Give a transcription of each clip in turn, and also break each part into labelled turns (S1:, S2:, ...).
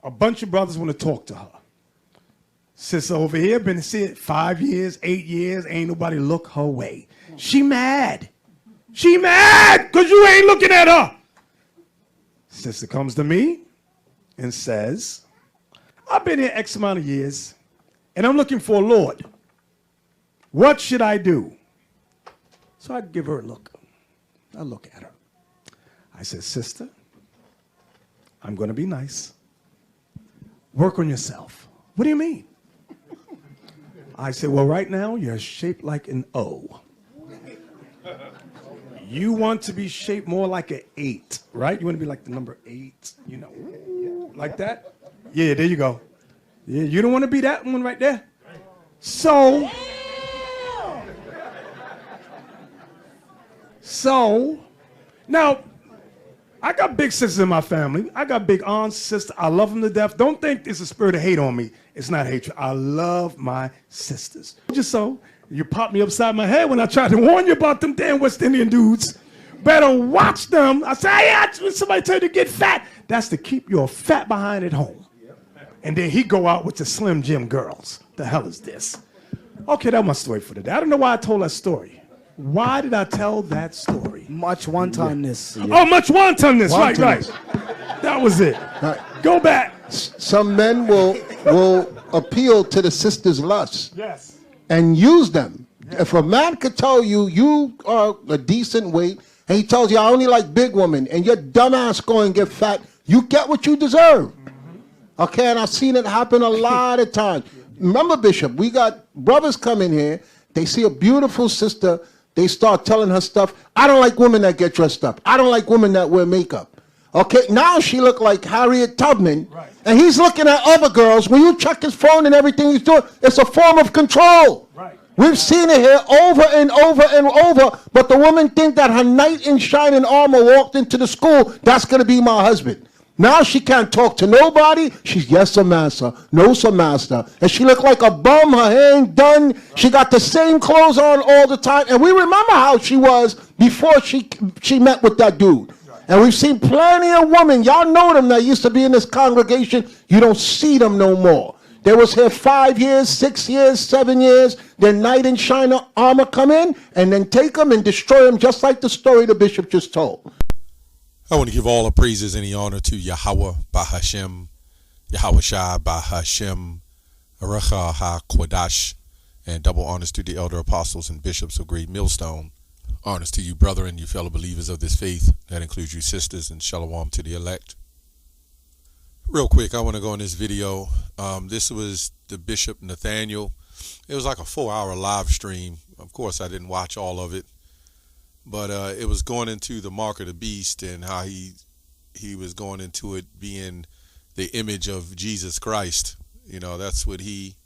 S1: A bunch of brothers want to talk to her. Sister over here been sitting 5 years, 8 years, ain't nobody look her way. She mad. She mad because you ain't looking at her. Sister comes to me and says, I've been here X amount of years and I'm looking for a Lord. What should I do? So I give her a look. I look at her. I said, sister, I'm going to be nice. Work on yourself. What do you mean? I said, well, right now you're shaped like an O. You want to be shaped more like an 8, right? You want to be like the number 8, you know, like that? Yeah, there you go. Yeah, you don't want to be that one right there. So now, I got big sisters in my family. I got big aunts, sisters. I love them to death. Don't think there's a spirit of hate on me. It's not hatred. I love my sisters. Just so, you pop me upside my head when I try to warn you about them damn West Indian dudes. Better watch them. I say, hey, somebody tell you to get fat. That's to keep your fat behind at home. And then he go out with the Slim Jim girls. The hell is this? Okay, that's my story for today. I don't know why I told that story. Why did I tell that story?
S2: Much wantonness.
S1: Yeah. Oh, much wantonness. Right. That was it. Right. Go back.
S3: Some men will appeal to the sister's lust.
S1: Yes.
S3: And use them. Yes. If a man could tell you you are a decent weight, and he tells you I only like big women, and your dumb ass go and get fat, you get what you deserve. Mm-hmm. Okay, and I've seen it happen a lot of times. Remember, Bishop, we got brothers come in here, they see a beautiful sister, they start telling her stuff. I don't like women that get dressed up. I don't like women that wear makeup. Okay, now she look like Harriet Tubman, right. And he's looking at other girls. When you check his phone and everything he's doing, it's a form of control. Right. We've seen it here over and over and over, but the woman think that her knight in shining armor walked into the school, that's going to be my husband. Now she can't talk to nobody. She's yes, sir, master. No, sir, master. And she look like a bum. Her hair ain't done. She got the same clothes on all the time. And we remember how she was before she met with that dude. And we've seen plenty of women. Y'all know them that used to be in this congregation. You don't see them no more. They was here 5 years, 6 years, 7 years. Then knight in shining armor come in and then take them and destroy them, just like the story the bishop just told.
S4: I want to give all the praises and the honor to Yahweh Bahashem, Yahweh Shai Bahashem, Aracha HaKwadash, and double honors to the elder apostles and bishops of Great Millstone. Honors to you, brethren, you fellow believers of this faith. That includes you sisters, and shalom to the elect. Real quick, I want to go in this video. This was the Bishop Nathaniel. It was like a 4-hour live stream. Of course, I didn't watch all of it. But it was going into the mark of the beast and how he was going into it being the image of Jesus Christ. You know, that's what he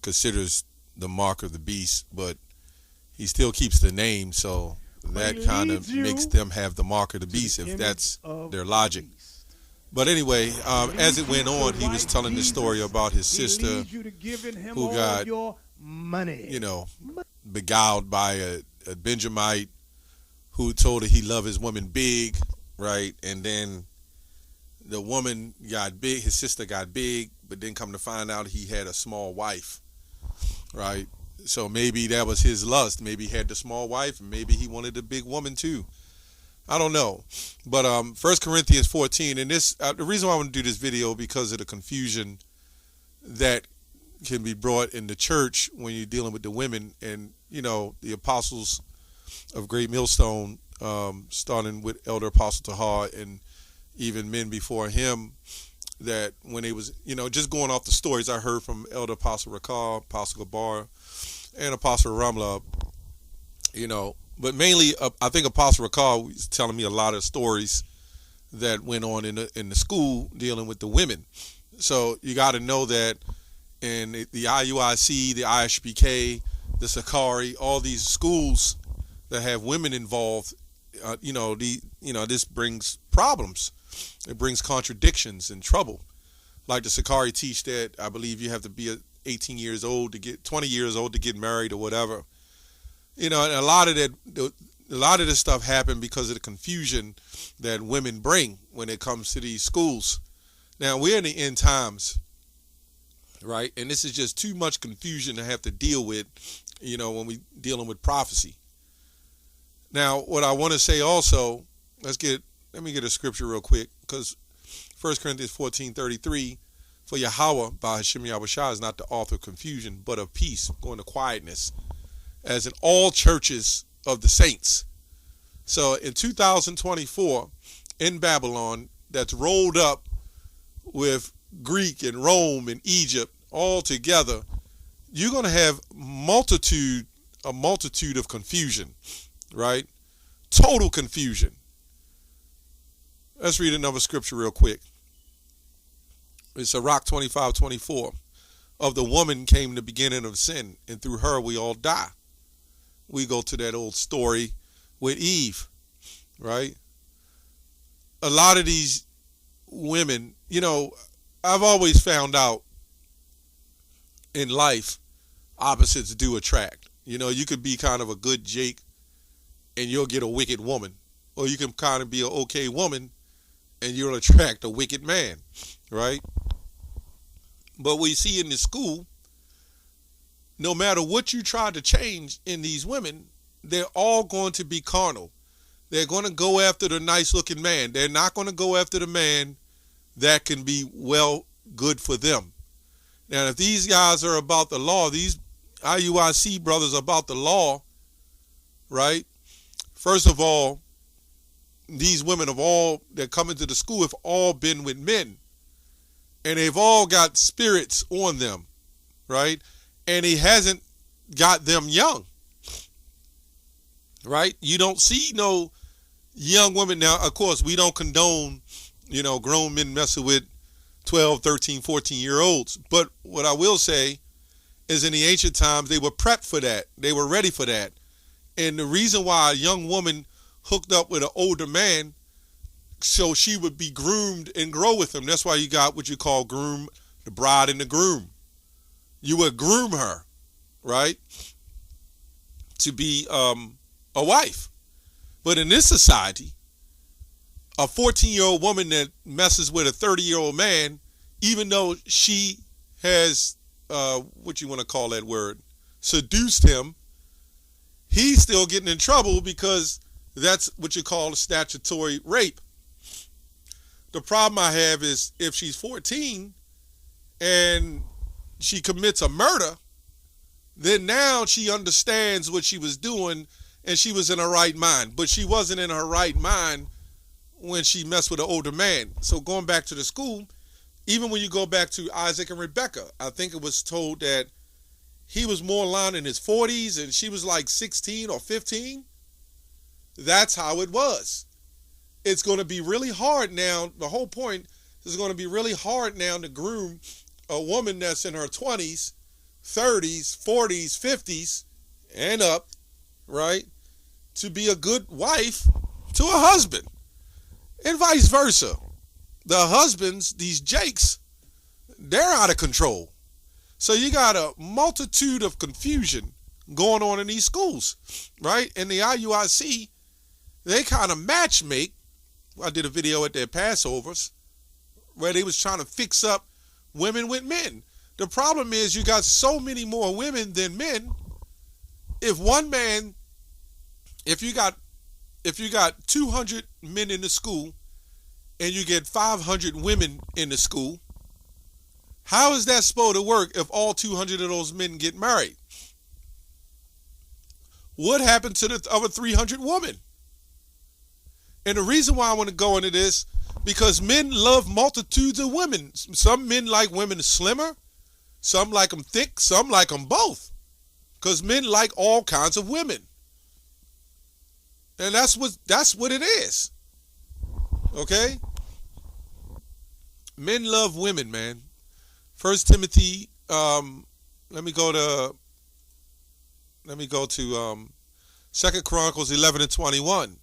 S4: considers the mark of the beast, but he still keeps the name, so that kind of makes them have the mark of the beast if that's their logic. But anyway, as it went on, he was telling the story about his sister who got, you know, beguiled by a Benjamite who told her he loved his woman big, right? And then the woman got big, his sister got big, but then come to find out he had a small wife, right? So maybe that was his lust. Maybe he had the small wife, and maybe he wanted a big woman too. I don't know. But 1 Corinthians 14, and this the reason why I want to do this video because of the confusion that can be brought in the church when you're dealing with the women. And you know, the apostles of Great Millstone, starting with Elder Apostle Tahar and even men before him, that when they was, you know, just going off the stories I heard from Elder Apostle Rakal, Apostle Gabar, and Apostle Ramla, you know, but mainly I think Apostle Rakal was telling me a lot of stories that went on in the school dealing with the women. So you got to know that in the IUIC, the ISBK, the Sakari, all these schools that have women involved, this brings problems. It brings contradictions and trouble. Like the Sakari teach that I believe you have to be 18 years old to get 20 years old to get married or whatever. You know, and a lot of this stuff happened because of the confusion that women bring when it comes to these schools. Now, we're in the end times, right? And this is just too much confusion to have to deal with, when we dealing with prophecy. Now, what I want to say also, let me get a scripture real quick, because 1 Corinthians 14:33, for Yahweh, by Hashem Yahushua, is not the author of confusion, but of peace, going to quietness, as in all churches of the saints. So in 2024, in Babylon, that's rolled up with Greek and Rome and Egypt all together, you're going to have a multitude of confusion, right? Total confusion. Let's read another scripture real quick. It's Sirach 25:24. Of the woman came the beginning of sin, and through her we all die. We go to that old story with Eve, right? A lot of these women, I've always found out in life, opposites do attract. You could be kind of a good Jake and you'll get a wicked woman. Or you can kind of be an okay woman and you'll attract a wicked man, right? But we see in the school, no matter what you try to change in these women, they're all going to be carnal. They're going to go after the nice looking man. They're not going to go after the man that can be good for them. Now, if these guys are about the law, these IUIC brothers are about the law, right? First of all, these women that come into the school have all been with men. And they've all got spirits on them, right? And he hasn't got them young, right? You don't see no young women. Now, of course, we don't condone, grown men messing with 12, 13, 14-year-olds. But what I will say is in the ancient times, they were prepped for that. They were ready for that. And the reason why a young woman hooked up with an older man, so she would be groomed and grow with him. That's why you got what you call groom, the bride and the groom. You would groom her, right, to be a wife. But in this society, a 14-year-old woman that messes with a 30-year-old man, even though she has, what you want to call that word, seduced him, he's still getting in trouble because that's what you call statutory rape. The problem I have is if she's 14 and she commits a murder, then now she understands what she was doing and she was in her right mind. But she wasn't in her right mind when she messed with an older man. So going back to the school, even when you go back to Isaac and Rebecca, I think it was told that he was more along in his 40s and she was like 16 or 15. That's how it was. It's going to be really hard now. The whole point is going to be really hard now to groom a woman that's in her 20s, 30s, 40s, 50s, and up, right, to be a good wife to a husband, and vice versa. The husbands, these jakes, they're out of control. So you got a multitude of confusion going on in these schools, right? And the IUIC, they kind of matchmake. I did a video at their Passovers where they was trying to fix up women with men. The problem is you got so many more women than men. If you got 200 men in the school and you get 500 women in the school, how is that supposed to work if all 200 of those men get married? What happened to the other 300 women? And the reason why I want to go into this, because men love multitudes of women. Some men like women slimmer, some like them thick, some like them both. Because men like all kinds of women. And that's what it is. Okay? Men love women, man. 1 Timothy, let me go to 2 Chronicles 11:21.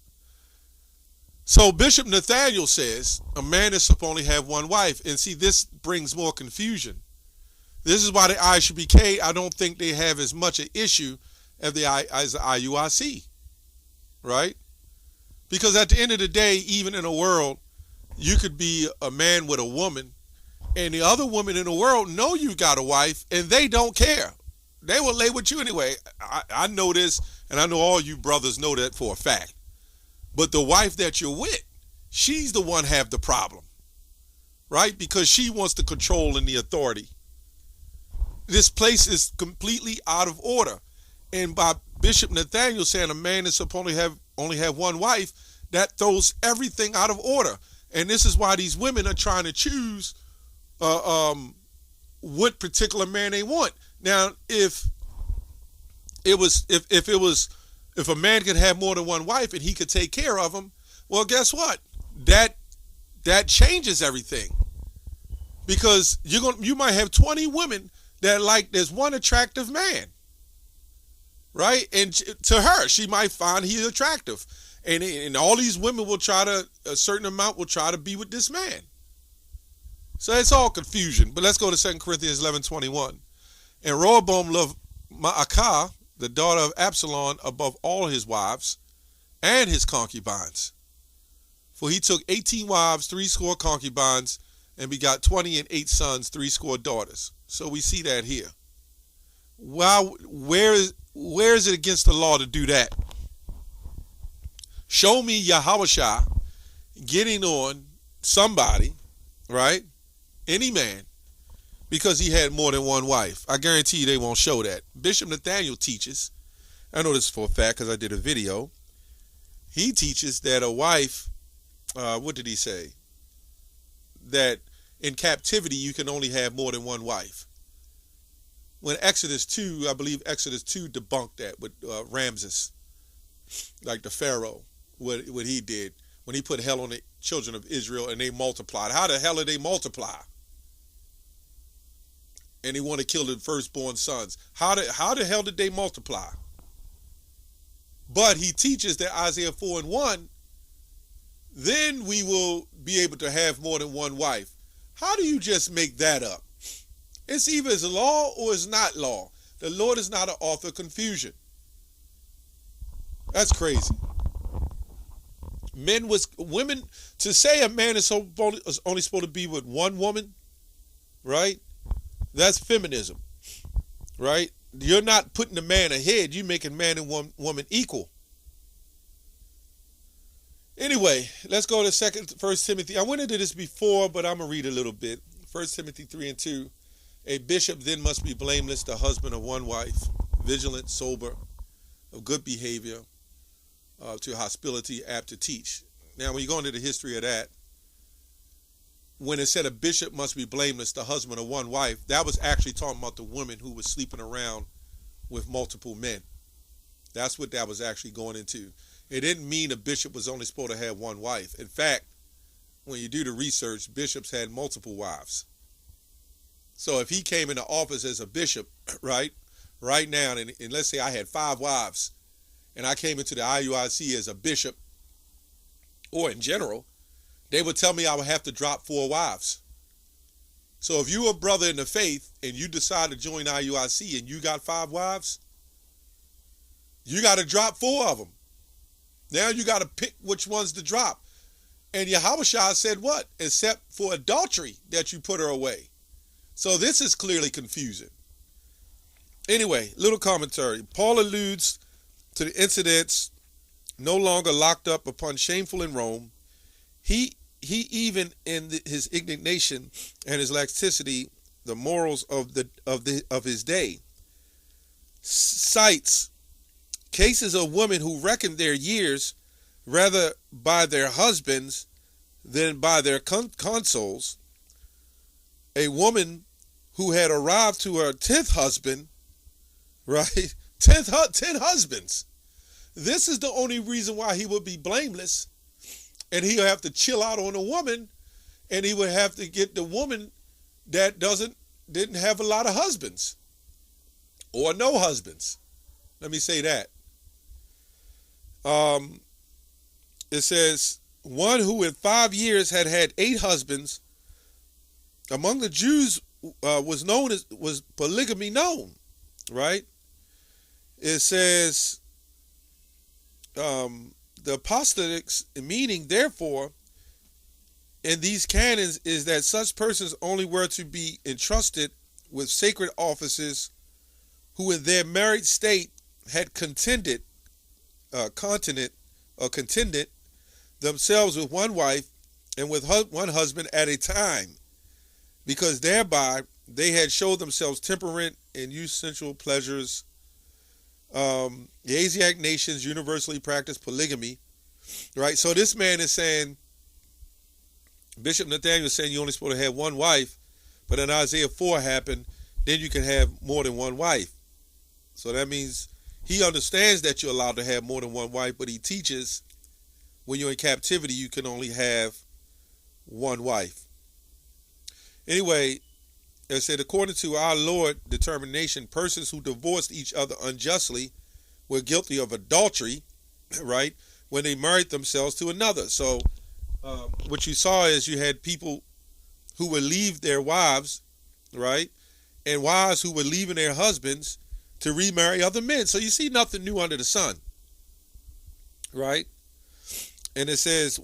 S4: So Bishop Nathaniel says a man is supposed to only have one wife. And see, this brings more confusion. This is why the ISBK, I don't think they have as much an issue as the IUIC, right? Because at the end of the day, even in a world, you could be a man with a woman And the other women in the world know you got a wife, and they don't care. They will lay with you anyway. I know this, and I know all you brothers know that for a fact. But the wife that you're with, she's the one have the problem, right? Because she wants the control and the authority. This place is completely out of order. And by Bishop Nathaniel saying a man is supposed to only have one wife, that throws everything out of order. And this is why these women are trying to choose what particular man they want. Now, if a man could have more than one wife and he could take care of them, well, guess what? That changes everything. Because you might have 20 women that like there's one attractive man, right? And to her, she might find he's attractive. And all these women will a certain amount will try to be with this man. So it's all confusion. But let's go to 2 Corinthians 11:21. And Rehoboam loved Maacah, the daughter of Absalom, above all his wives and his concubines. For he took 18 wives, 80 concubines, and begot 20 and 8 sons, 80 daughters. So we see that here. Well, where is it against the law to do that? Show me Yahushua getting on somebody, right? Any man, because he had more than one wife. I guarantee you they won't show that. Bishop Nathaniel teaches, I know this for a fact because I did a video. He teaches that a wife, what did he say? That in captivity you can only have more than one wife. When Exodus 2, I believe Exodus 2 debunked that with Ramses, like the Pharaoh, what he did when he put hell on the children of Israel and they multiplied. How the hell did they multiply? And he wanted to kill the firstborn sons. How the hell did they multiply? But he teaches that Isaiah 4:1, then we will be able to have more than one wife. How do you just make that up? It's either it's law or it's not law. The Lord is not an author of confusion. That's crazy. Women, to say a man is only supposed to be with one woman, right? That's feminism, right? You're not putting the man ahead. You're making man and woman equal. Anyway, let's go to 1 Timothy. I went into this before, but I'm going to read a little bit. 1 Timothy 3:2. A bishop then must be blameless, the husband of one wife, vigilant, sober, of good behavior, to hospitality, apt to teach. Now, when you go into the history of that, when it said a bishop must be blameless, the husband of one wife, that was actually talking about the woman who was sleeping around with multiple men. That's what that was actually going into. It didn't mean a bishop was only supposed to have one wife. In fact, when you do the research, bishops had multiple wives. So if he came into office as a bishop, right now, and let's say I had 5 wives, and I came into the IUIC as a bishop, or in general, they would tell me I would have to drop 4 wives. So if you're a brother in the faith and you decide to join IUIC and you got 5 wives, you got to drop 4 of them. Now you got to pick which ones to drop. And Yahushua said what? Except for adultery that you put her away. So this is clearly confusing. Anyway, little commentary. Paul alludes to the incidents no longer locked up upon shameful in Rome. He even in his indignation and his laxity, the morals of his day, cites cases of women who reckoned their years rather by their husbands than by their consuls. A woman who had arrived to her 10th husband, right? 10 husbands. This is the only reason why he would be blameless. And he'll have to chill out on a woman, and he would have to get the woman that didn't have a lot of husbands or no husbands. Let me say that. It says, one who in 5 years had 8 husbands. Among the Jews was polygamy known, right? It says the apostatics, meaning therefore, in these canons is that such persons only were to be entrusted with sacred offices who in their married state had contended themselves with one wife and with one husband at a time, because thereby they had showed themselves temperate in sensual pleasures. The Asiatic nations universally practice polygamy, right? So this man is saying, Bishop Nathaniel is saying you're only supposed to have one wife, but in Isaiah 4 happened, then you can have more than one wife. So that means he understands that you're allowed to have more than one wife, but he teaches when you're in captivity, you can only have one wife. Anyway, it said, according to our Lord determination, persons who divorced each other unjustly were guilty of adultery, right, when they married themselves to another. So what you saw is you had people who would leave their wives, right, and wives who were leaving their husbands to remarry other men. So you see nothing new under the sun, right? And it says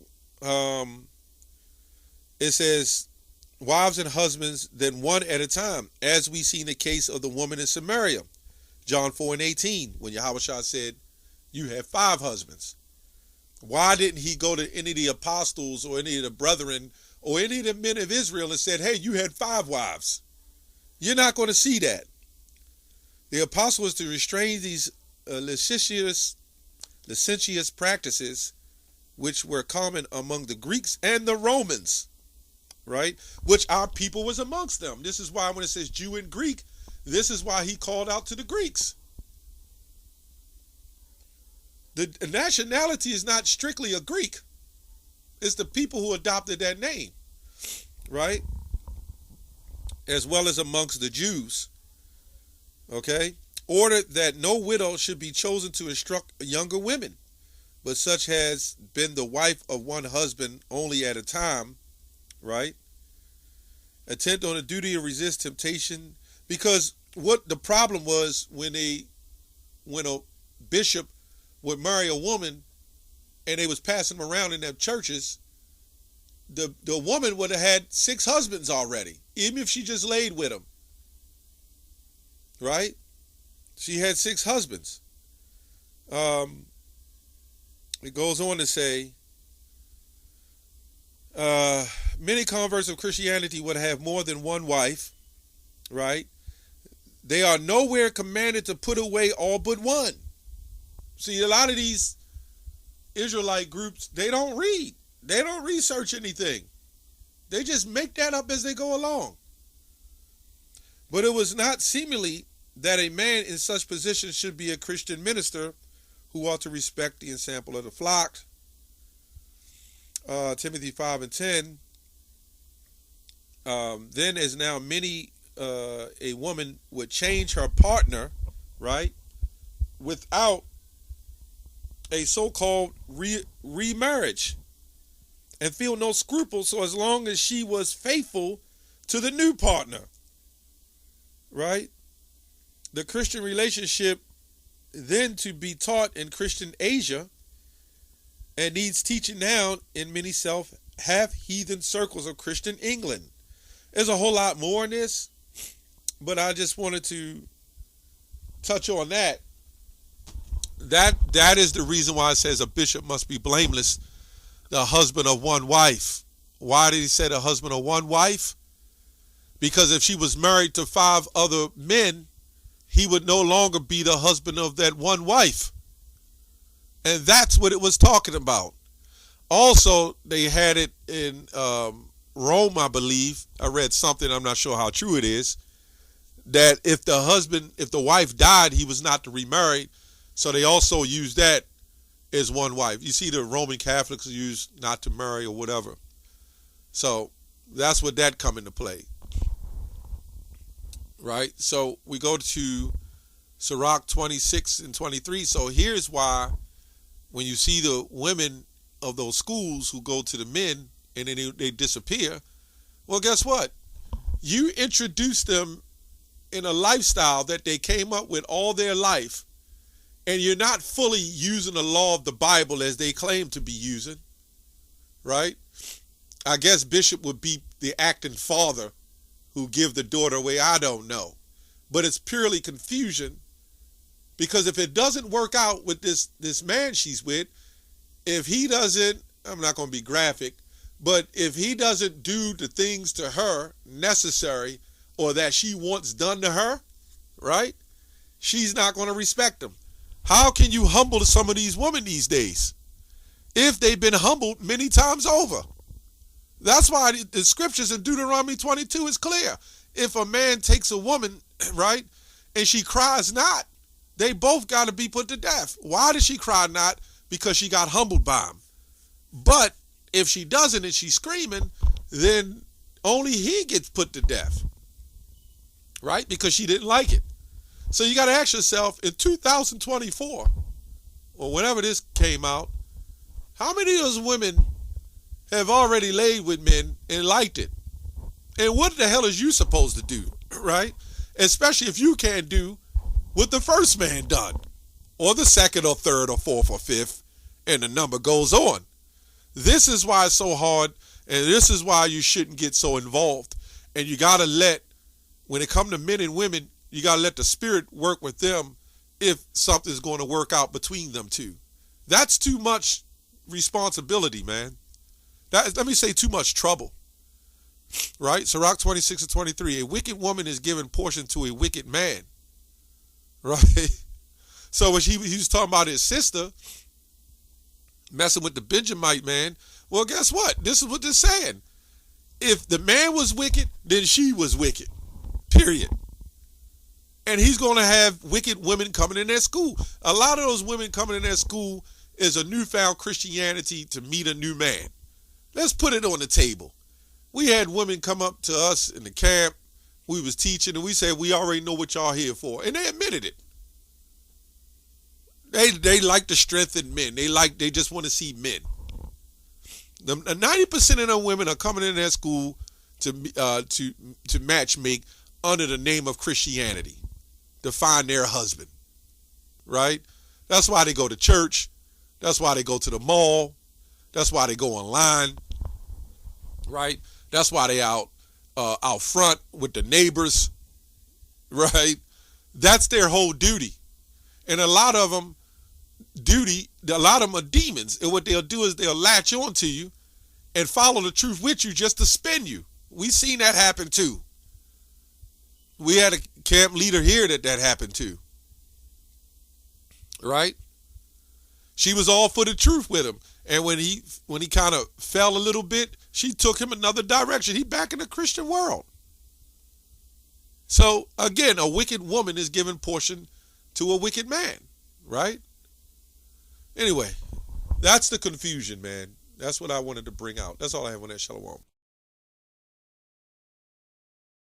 S4: wives and husbands, then one at a time, as we see in the case of the woman in Samaria, John 4:18, when Yahushua said, you have 5 husbands. Why didn't he go to any of the apostles or any of the brethren or any of the men of Israel and said, hey, you had 5 wives? You're not going to see that. The apostle was to restrain these licentious practices, which were common among the Greeks and the Romans, right? Which our people was amongst them. This is why when it says Jew and Greek, this is why he called out to the Greeks. The nationality is not strictly a Greek. It's the people who adopted that name, right? As well as amongst the Jews. Okay? Ordered that no widow should be chosen to instruct younger women, but such has been the wife of one husband only at a time, right? Attempt on the duty to resist temptation, because what the problem was when a bishop would marry a woman and they was passing them around in their churches, the woman would have had 6 husbands already, even if she just laid with them, right? She had 6 husbands. It goes on to say, many converts of Christianity would have more than one wife, right? They are nowhere commanded to put away all but one. See, a lot of these Israelite groups, they don't read. They don't research anything. They just make that up as they go along. But it was not seemingly that a man in such position should be a Christian minister who ought to respect the ensample of the flock. Timothy 5:10. Then as now many a woman would change her partner, right, without a so-called remarriage and feel no scruples, so as long as she was faithful to the new partner, right? The Christian relationship then to be taught in Christian Asia and needs teaching now in many half-heathen circles of Christian England. There's a whole lot more in this, but I just wanted to touch on that. That is the reason why it says a bishop must be blameless, the husband of one wife. Why did he say the husband of one wife? Because if she was married to 5 other men, he would no longer be the husband of that one wife. And that's what it was talking about. Also, they had it in Rome, I believe. I read something, I'm not sure how true it is, that if the wife died, he was not to remarry. So they also use that as one wife. You see the Roman Catholics use not to marry or whatever. So that's what that come into play. Right? So we go to Sirach 26 and 23. So here's why when you see the women of those schools who go to the men and then they disappear, well, guess what? You introduce them in a lifestyle that they came up with all their life, and you're not fully using the law of the Bible as they claim to be using, right? I guess Bishop would be the acting father who give the daughter away. I don't know. But it's purely confusion, because if it doesn't work out with this man she's with, if he doesn't, I'm not going to be graphic, but if he doesn't do the things to her necessary or that she wants done to her, right, she's not going to respect him. How can you humble some of these women these days if they've been humbled many times over? That's why the scriptures in Deuteronomy 22 is clear. If a man takes a woman, right, and she cries not, they both got to be put to death. Why did she cry not? Because she got humbled by him. But if she doesn't and she's screaming, then only he gets put to death, right? Because she didn't like it. So you got to ask yourself, in 2024, or whenever this came out, how many of those women have already laid with men and liked it? And what the hell is you supposed to do, right? Especially if you can't do what the first man done, or the second or third or fourth or fifth, and the number goes on. This is why it's so hard, and this is why you shouldn't get so involved. And you got to let, when it comes to men and women, you got to let the Spirit work with them if something's going to work out between them two. That's too much responsibility, man. Let me say too much trouble, right? Sirach 26 and 23, a wicked woman is given portion to a wicked man, right? So when he was talking about his sister messing with the Benjamite man, well, guess what? This is what they're saying. If the man was wicked, then she was wicked, period. And he's going to have wicked women coming in their school. A lot of those women coming in their school is a newfound Christianity to meet a new man. Let's put it on the table. We had women come up to us in the camp. We was teaching, and we said, we already know what y'all here for. And they admitted it. They like the strength in men. They just want to see men. 90% of the women are coming in their school to match make under the name of Christianity, to find their husband, right? That's why they go to church. That's why they go to the mall. That's why they go online, right? That's why they out front with the neighbors, right? That's their whole duty. And a lot of them are demons. And what they'll do is they'll latch on to you and follow the truth with you just to spin you. We've seen that happen too. We had a camp leader here that happened to, right? She was all for the truth with him. And when he kind of fell a little bit, she took him another direction. He back in the Christian world. So again, a wicked woman is given portion to a wicked man, right? Anyway, that's the confusion, man. That's what I wanted to bring out. That's all I have on that. Shalom.